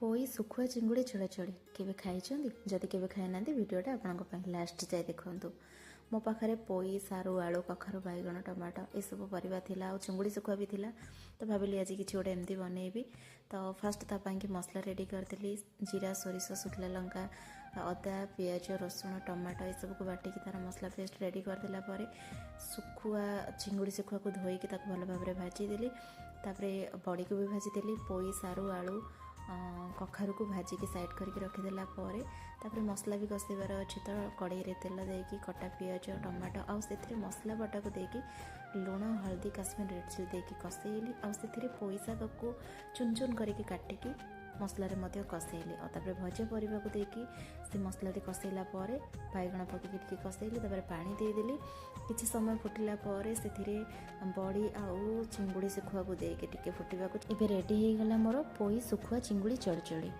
पोई सुखुआ चिंगुड़ी छड़ाछड़ी केवे खाई जदि केवे खाई ना भिडटा आप लास्ट जाए देखु मो पाखे पोई सारू आलू कखारु बैगण टमाटो ये सब परिवा थिला आ चिंगुड़ी सुखुआ भी थिला। तो भाविली आज किसी गोटे एमती बनइबी। तो फास्ट तापाई मसला रेडी करदेली जीरा सोरिष शुखला लंका अदा पियाज रसुण टमाटो ये सब को बाटिकी तार मसला पेस्ट रेडी करदेला सुखुआ चिंगुड़ी सुखुआ को धोईकी भल भाव भाजीदेली। बड़ी को भी भाजीदेली पोई सारू आलू कखारु को भाजिकी साइड करके रखीदेला तापर मसला भी कषार अच्छी तो कड़ाई रे तेल देकी कटा पियाज टमाटो आउ से मसला बटा को देकी लुण हल्दी काश्मीर रेड चिली देकी कषेली आउ से पोई शाग को चुन चुन करके काटिकी मसला रे कषेली और भजा परिवा को देकी से मसला कषेला बैगण पकईकी कषेली पानी देदेली किसी समय फुटिला से बड़ी आउ चिंगुड़ी सुखुआ को देकी टिके फुटिबा को रेडी हो गला मोर पोई सुखुआ चिंगुड़ी चड़चड़ी।